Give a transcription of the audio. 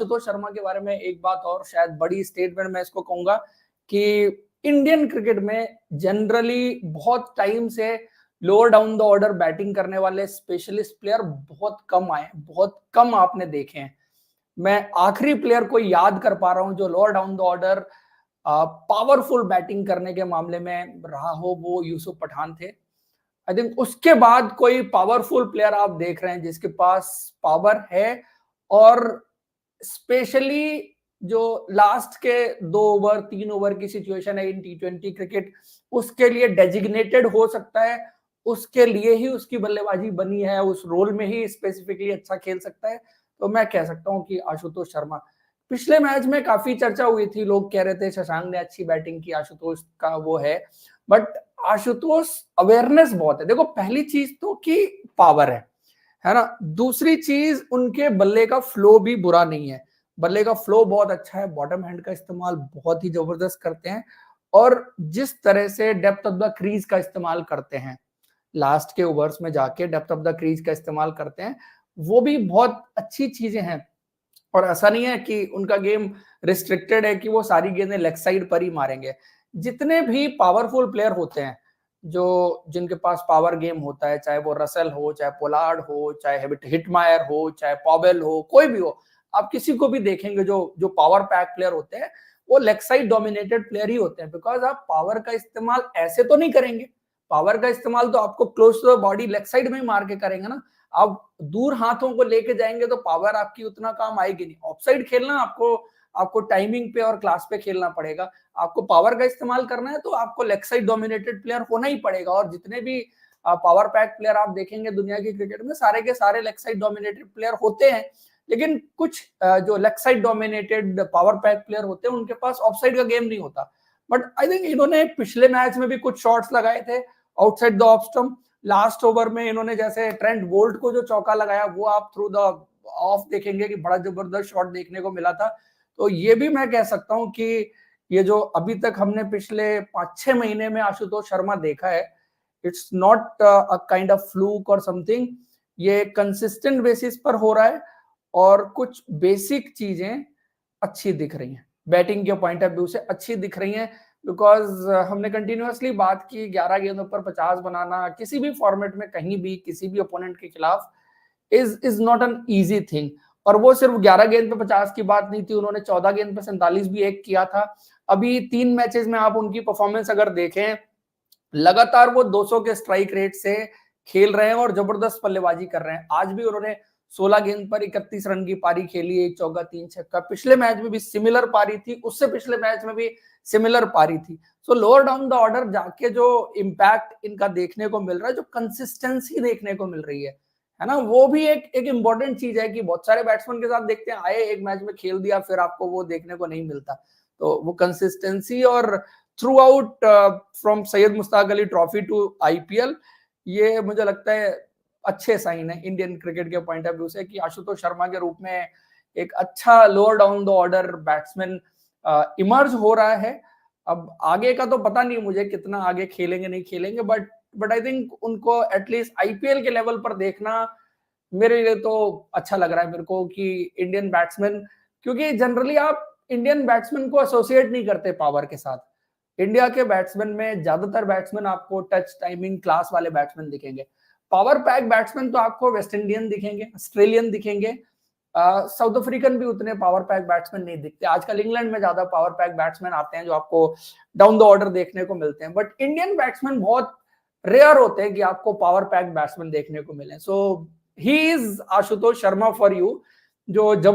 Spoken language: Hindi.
आशुतोष शर्मा के बारे में एक बात और, शायद बड़ी स्टेटमेंट मैं इसको कहूंगा कि इंडियन क्रिकेट में जनरली बहुत टाइम से lower down the order batting करने वाले स्पेशलिस्ट प्लेयर बहुत कम आए, बहुत कम आपने देखे हैं। मैं आखिरी प्लेयर को याद कर पा रहा हूं जो lower down the order powerful batting करने के मामले में रहा हो, वो यूसुफ पठान थे। आई थिंक उसके बाद कोई पावरफुल प्लेयर आप देख रहे हैं जिसके पास पावर है, और स्पेशली जो लास्ट के 2 ओवर 3 ओवर की सिचुएशन है इन T20 क्रिकेट, उसके लिए डेजिग्नेटेड हो सकता है, उसके लिए ही उसकी बल्लेबाजी बनी है, उस रोल में ही स्पेसिफिकली अच्छा खेल सकता है। तो मैं कह सकता हूं कि आशुतोष शर्मा। पिछले मैच में काफी चर्चा हुई थी, लोग कह रहे थे शशांक ने अच्छी बैटिंग की, आशुतोष का वो है, बट आशुतोष अवेयरनेस बहुत है। देखो पहली चीज तो कि पावर है ना, दूसरी चीज उनके बल्ले का फ्लो भी बुरा नहीं है, बल्ले का फ्लो बहुत अच्छा है, बॉटम हैंड का इस्तेमाल बहुत ही जबरदस्त करते हैं, और जिस तरह से डेप्थ ऑफ द क्रीज का इस्तेमाल करते हैं, लास्ट के ओवर्स में जाके डेप्थ ऑफ द क्रीज का इस्तेमाल करते हैं, वो भी बहुत अच्छी चीजें हैं। और ऐसा नहीं है कि उनका गेम रिस्ट्रिक्टेड है कि वो सारी गेंदें लेग साइड पर ही मारेंगे। जितने भी पावरफुल प्लेयर होते हैं, जो जिनके पास पावर गेम होता है, चाहे वो रसेल हो, चाहे पोलार्ड हो, चाहे हिटमायर हो, चाहे पॉवेल हो, कोई भी हो, आप किसी को भी देखेंगे जो जो पावर पैक प्लेयर होते हैं, वो लेग साइड डोमिनेटेड प्लेयर ही होते हैं। बिकॉज आप पावर का इस्तेमाल ऐसे तो नहीं करेंगे, पावर का इस्तेमाल तो आपको close to the body leg side में ही मार के करेंगे ना। आप दूर हाथों को लेके जाएंगे तो पावर आपकी उतना काम आएगी नहीं। ऑफसाइड खेलना आपको आपको टाइमिंग पे और क्लास पे खेलना पड़ेगा। आपको पावर का इस्तेमाल करना है तो आपको लेग साइड डोमिनेटेड प्लेयर होना ही पड़ेगा। और जितने भी पावर पैक प्लेयर आप देखेंगे दुनिया की क्रिकेट में, सारे के सारे लेग साइड डोमिनेटेड प्लेयर होते हैं। लेकिन कुछ जो leg side dominated power pack player होते हैं, उनके पास ऑफ साइड का गेम नहीं होता। बट आई थिंक इन्होंने पिछले मैच में भी कुछ शॉट्स लगाए थे outside the off stump. Last over में इन्होंने जैसे ट्रेंट बोल्ट को जो चौका लगाया, वो आप थ्रू द ऑफ देखेंगे कि बड़ा जबरदस्त शॉट देखने को मिला था। तो ये भी मैं कह सकता हूं कि ये जो अभी तक हमने पिछले 5-6 महीने में आशुतोष शर्मा देखा है, it's not a kind of fluke और समथिंग। ये कंसिस्टेंट बेसिस पर हो रहा है, और कुछ बेसिक चीजें अच्छी दिख रही हैं, बैटिंग के पॉइंट ऑफ व्यू से अच्छी दिख रही हैं। बिकॉज हमने कंटिन्यूअसली बात की 11 गेंदों पर 50 बनाना किसी भी फॉर्मेट में कहीं भी किसी भी ओपोनेंट के खिलाफ is not an easy thing. और वो सिर्फ 11 गेंद पे 50 की बात नहीं थी, उन्होंने 14 गेंद पे 47 भी एक किया था। अभी 3 मैचेस में आप उनकी परफॉर्मेंस अगर देखें, लगातार वो 200 के स्ट्राइक रेट से खेल रहे हैं और जबरदस्त बल्लेबाजी कर रहे हैं। आज भी उन्होंने 16 गेंद पर 31 रन की पारी खेली, 1 चौका 3 छक्का। पिछले मैच में भी सिमिलर पारी थी, उससे पिछले मैच में भी सिमिलर पारी थी। सो लोअर डाउन द ऑर्डर जाके जो इम्पैक्ट इनका देखने को मिल रहा है, जो कंसिस्टेंसी देखने को मिल रही है ना, वो भी एक इंपॉर्टेंट चीज है कि बहुत सारे बैट्समैन के साथ देखते हैं, आए एक मैच में खेल दिया, फिर आपको वो देखने को नहीं मिलता। तो वो कंसिस्टेंसी और throughout from Syed Mushtaq Ali trophy to IPL, ये मुझे लगता है अच्छे साइन है इंडियन क्रिकेट के पॉइंट ऑफ व्यू से कि आशुतोष शर्मा के रूप में एक अच्छा lower down the order batsman emerge हो रहा है। अब आगे का तो पता नहीं मुझे कितना आगे खेलेंगे नहीं खेलेंगे, बट आई थिंक उनको एटलीस्ट IPL के लेवल पर देखना मेरे लिए तो अच्छा लग रहा है मेरे को कि इंडियन बैट्समैन, क्योंकि जनरली आप इंडियन बैट्समैन को एसोसिएट नहीं करते पावर के साथ। इंडिया के बैट्समैन में ज्यादातर बैट्समैन आपको टच टाइमिंग क्लास वाले बैट्समैन दिखेंगे। पावर पैक बैट्समैन तो आपको वेस्ट इंडियन दिखेंगे, ऑस्ट्रेलियन दिखेंगे, साउथ अफ्रीकन भी उतने पावर पैक बैट्समैन नहीं दिखते। आजकल इंग्लैंड में ज्यादा पावर पैक बैट्समैन आते हैं जो आपको डाउन द ऑर्डर देखने को मिलते हैं। बट इंडियन बैट्समैन बहुत रेयर होते हैं कि आपको पावर पैक बैट्समैन देखने को मिले। So he is Ashutosh Sharma for you, जो जब